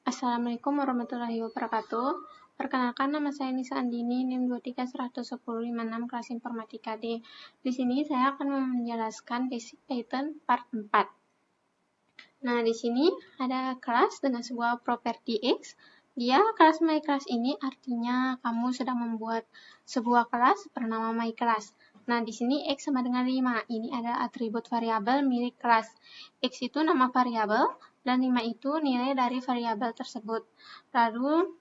Assalamualaikum warahmatullahi wabarakatuh. Perkenalkan, nama saya Nisa Andini, NIM 23101056 kelas Informatika D. Di sini saya akan menjelaskan Basic Python part 4. Nah, di sini ada kelas dengan sebuah properti X. Kelas myClass ini artinya kamu sedang membuat sebuah kelas bernama myClass. Nah, di sini X sama dengan 5. Ini ada atribut variabel milik kelas. X itu nama variabel dan 5 itu nilai dari variabel tersebut. Lalu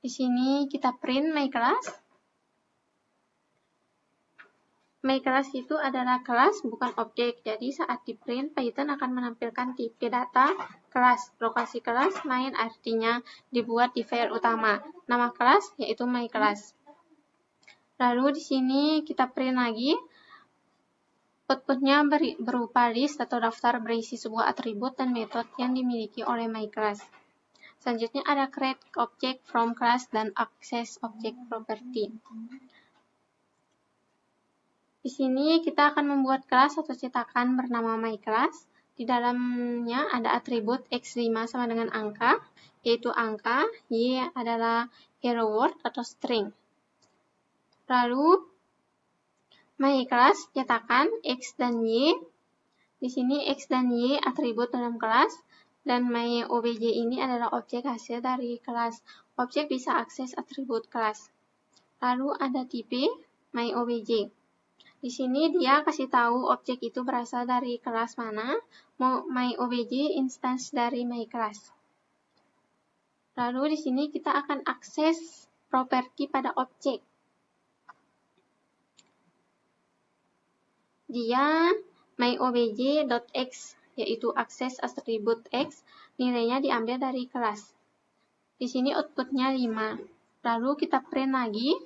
di sini kita print myClass. myClass itu adalah kelas, bukan objek. Jadi saat di print, Python akan menampilkan tipe data kelas. Lokasi kelas main artinya dibuat di file utama. Nama kelas yaitu myClass. Lalu di sini kita print lagi. Outputnya berupa list atau daftar berisi sebuah atribut dan metode yang dimiliki oleh myClass. Selanjutnya ada create object from class dan access object property. Di sini kita akan membuat kelas atau cetakan bernama myClass. Di dalamnya ada atribut x5 sama dengan angka, yaitu angka, y adalah hello world atau string. Lalu myClass cetakan x dan y. Di sini x dan y atribut dalam kelas dan myObj ini adalah objek hasil dari kelas. Objek bisa akses atribut kelas. Lalu ada tipe myObj. Di sini dia kasih tahu objek itu berasal dari kelas mana, myObj instance dari myClass. Lalu di sini kita akan akses properti pada objek. Dia myObj.x, yaitu akses atribut x, nilainya diambil dari kelas. Di sini outputnya 5. Lalu kita print lagi.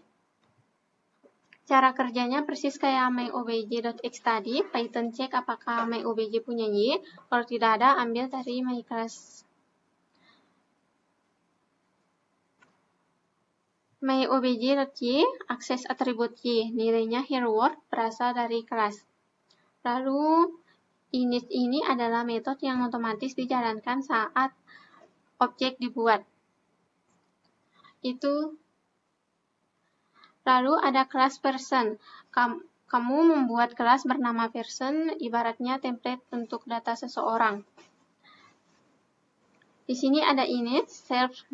Cara kerjanya persis kayak myObj.x tadi. Python cek apakah myObj punya y. Kalau tidak ada, ambil dari myClass. myObj.y, akses atribut y, nilainya hello world, berasal dari kelas. Lalu init ini adalah metode yang otomatis dijalankan saat objek dibuat. Lalu ada kelas person. Kamu membuat kelas bernama person, ibaratnya template untuk data seseorang. Di sini ada init, self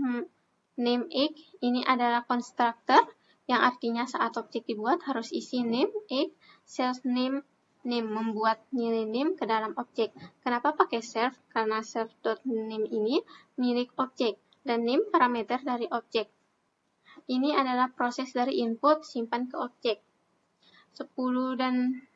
name x, ini adalah konstruktor yang artinya saat objek dibuat harus isi name x, self name membuat nilai name ke dalam objek. Kenapa pakai self? Karena self.name ini milik objek dan name parameter dari objek. Ini adalah proses dari input simpan ke objek. 10 dan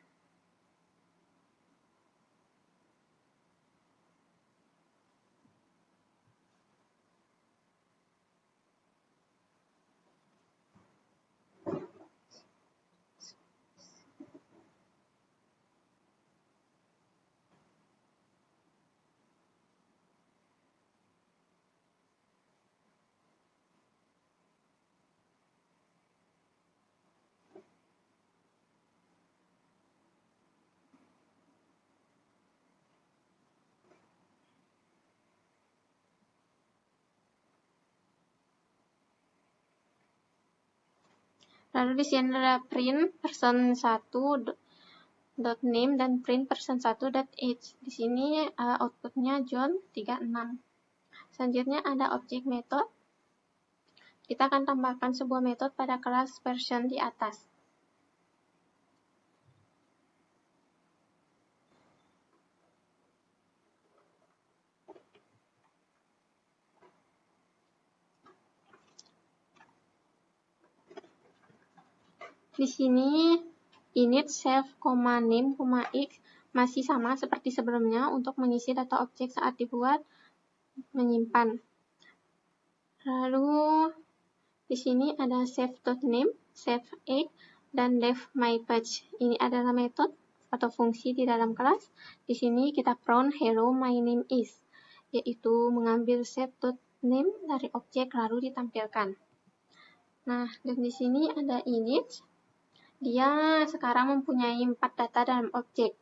lalu di sini ada print person1.name dan print person1.age. Di sini outputnya John 36. Selanjutnya ada objek method. Kita akan tambahkan sebuah metode pada kelas person di atas. Di sini init self, name, x masih sama seperti sebelumnya untuk mengisi data objek saat dibuat, menyimpan. Lalu di sini ada save.name, save x, dan def myPage. Ini adalah metode atau fungsi di dalam kelas. Di sini kita print hello my name is, yaitu mengambil save.name dari objek lalu ditampilkan. Nah, dan di sini ada init. Dia sekarang mempunyai 4 data dalam objek.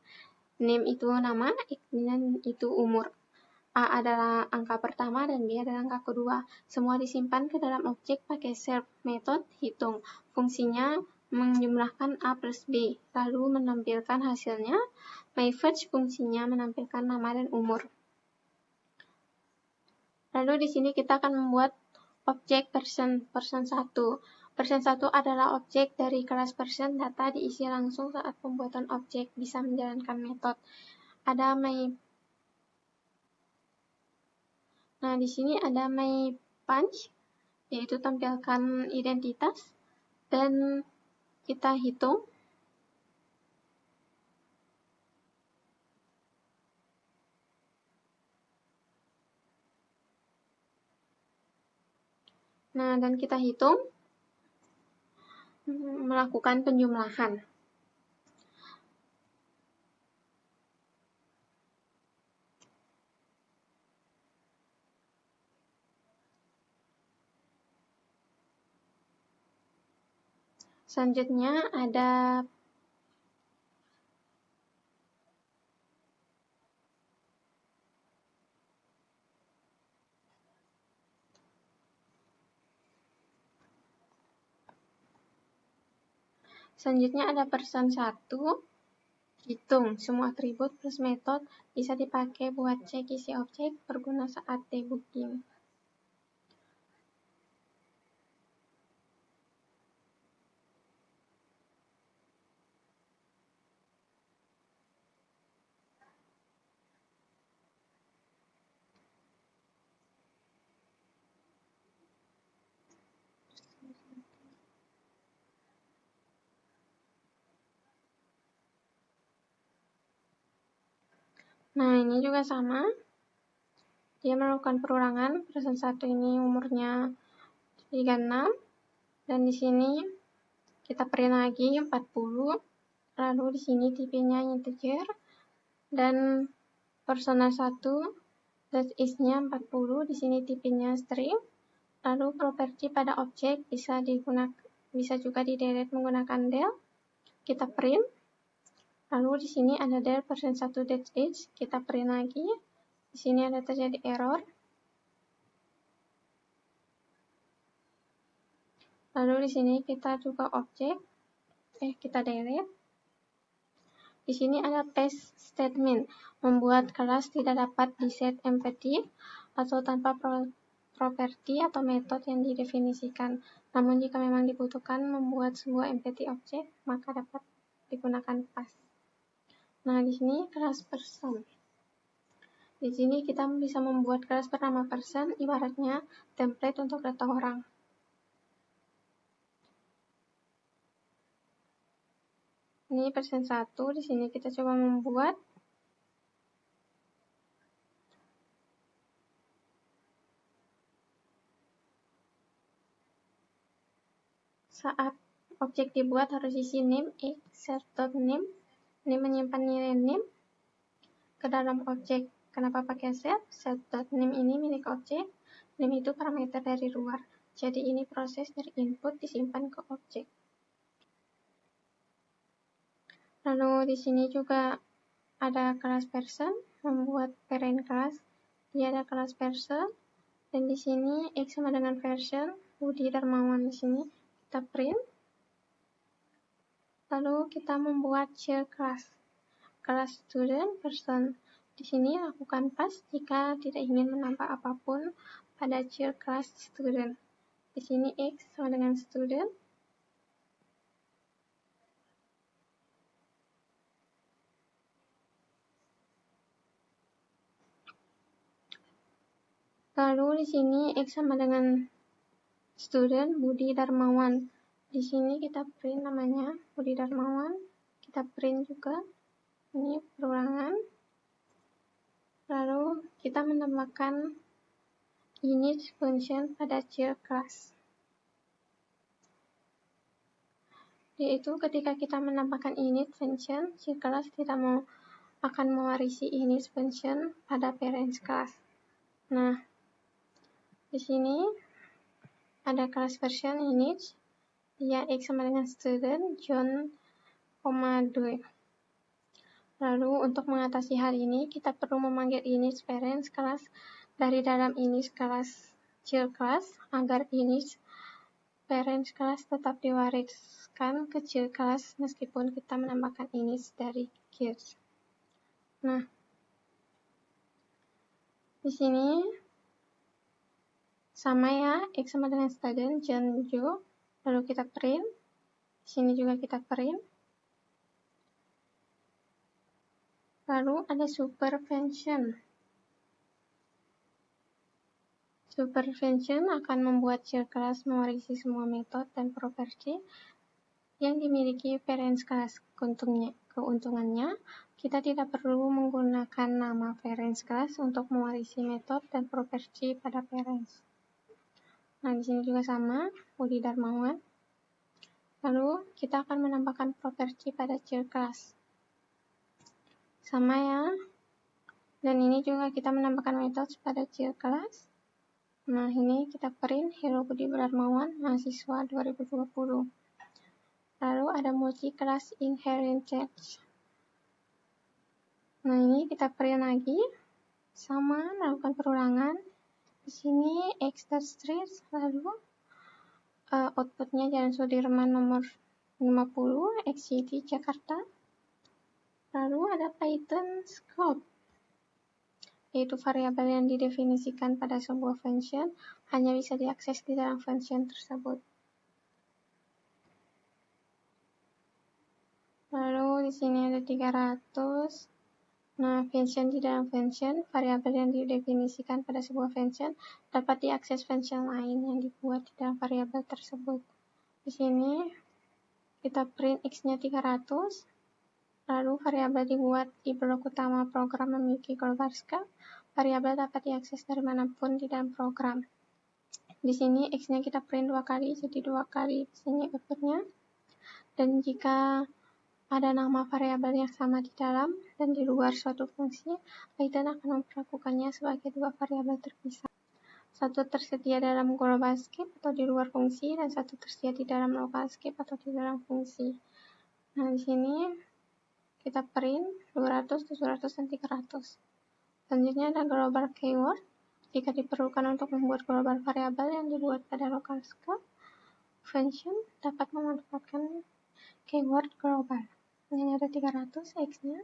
Name itu nama, x itu umur. A adalah angka pertama dan B adalah angka kedua. Semua disimpan ke dalam objek pakai serve method hitung. Fungsinya menjumlahkan A plus B, lalu menampilkan hasilnya. MyFetch fungsinya menampilkan nama dan umur. Lalu di sini kita akan membuat objek person 1. Person 1 adalah objek dari kelas person, data diisi langsung saat pembuatan objek, bisa menjalankan metode. Ada Nah, di sini ada MyPunch, yaitu tampilkan identitas, dan kita hitung. Nah, dan kita hitung, melakukan penjumlahan. Selanjutnya ada person 1, hitung. Semua atribut plus metode bisa dipakai buat cek isi objek berguna saat debugging. Nah, ini juga sama. Dia melakukan perulangan. Person 1 ini umurnya 36. Dan di sini kita print lagi 40. Lalu di sini tipenya integer. Dan personal 1 that is-nya 40. Di sini tipenya string. Lalu properti pada objek bisa juga di-delete menggunakan del. Kita print. Lalu di sini ada del person 1 that is, kita print lagi. Di sini ada terjadi error. Lalu di sini kita juga objek, kita delete. Di sini ada paste statement, membuat kelas tidak dapat di-set empty atau tanpa properti atau metode yang didefinisikan. Namun jika memang dibutuhkan membuat sebuah empty object, maka dapat digunakan pass. Nah, di sini kelas person. Di sini kita bisa membuat kelas bernama person, ibaratnya template untuk data orang. Ini person 1, di sini kita coba membuat. Saat objek dibuat harus isi name, set.name. Ini menyimpan nilai name ke dalam objek. Kenapa pakai set? Set.name ini milik objek. Name itu parameter dari luar. Jadi ini proses dari input disimpan ke objek. Lalu di sini juga ada kelas person, membuat parent class. Dia ada kelas person, dan di sini X sama dengan version, Budi Darmawan di sini kita print. Lalu kita membuat child class, kelas student person. Di sini lakukan pass jika tidak ingin menambah apapun pada child class student. Di sini X sama dengan student. Lalu di sini X sama dengan student Budi Darmawan. Di sini kita print namanya Budi Darmawan. Kita print juga. Ini perulangan. Lalu kita menambahkan init function pada child class. Yaitu ketika kita menambahkan init function, child class akan mewarisi init function pada parent class. Nah, di sini ada kelas version init, dia X sama dengan student, John, 2. Lalu untuk mengatasi hal ini, kita perlu memanggil init parents class dari dalam init class child class agar init parents class tetap diwariskan ke child class meskipun kita menambahkan init dari kids. Nah, di sini sama ya, X sama dengan student, Jeonju, lalu kita print. Di sini juga kita print. Lalu ada supervention. Supervention akan membuat child class mewarisi semua metode dan properti yang dimiliki parents class. Keuntungannya, kita tidak perlu menggunakan nama parents class untuk mewarisi metode dan properti pada parents. Nah, di sini juga sama, Budi Darmawan. Lalu, kita akan menambahkan properti pada child class. Sama ya. Dan ini juga kita menambahkan metode pada child class. Nah, ini kita print Hero Budi Darmawan, mahasiswa 2020. Lalu ada multi-class inheritance. Nah, ini kita print lagi. Sama, lakukan perulangan. Di sini X.street, lalu outputnya Jalan Sudirman nomor 50, XCD, Jakarta. Lalu ada Python scope, yaitu variabel yang didefinisikan pada sebuah function hanya bisa diakses di dalam function tersebut. Lalu di sini ada 300. Nah, function di dalam function, variabel yang didefinisikan pada sebuah function dapat diakses function lain yang dibuat di dalam variabel tersebut. Di sini kita print X-nya 300. Lalu variabel dibuat di blok utama program memiliki global scope. Variabel dapat diakses dari manapun di dalam program. Di sini X-nya kita print 2 kali, jadi 2 kali di sini outputnya. Dan jika ada nama variabel yang sama di dalam dan di luar suatu fungsi, Python akan memperlakukannya sebagai 2 variabel terpisah. Satu tersedia dalam global scope atau di luar fungsi, dan satu tersedia di dalam local scope atau di dalam fungsi. Nah, di sini kita print 200, 700, dan 300. Selanjutnya ada global keyword. Jika diperlukan untuk membuat global variabel yang dibuat pada local scope, function dapat memanfaatkan keyword global. Ini ada 300 X-nya.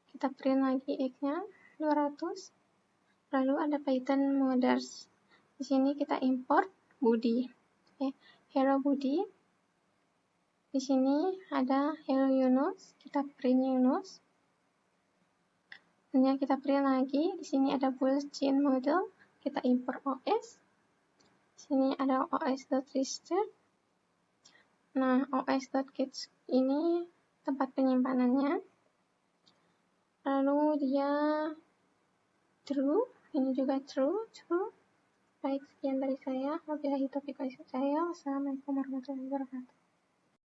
Kita print lagi X-nya 200. Lalu ada Python models. Di sini kita import Budi. Hello Budi. Di sini ada Hello Yunus, kita print Yunus. Kemudian kita print lagi, di sini ada built-in model, kita import OS. Di sini ada os.register. Nah, os.get ini tempat penyimpanannya. Lalu dia true, ini juga true. Baik, sekian dari saya. Wabillahi taufiq wal hidayah. Wassalamualaikum warahmatullahi wabarakatuh.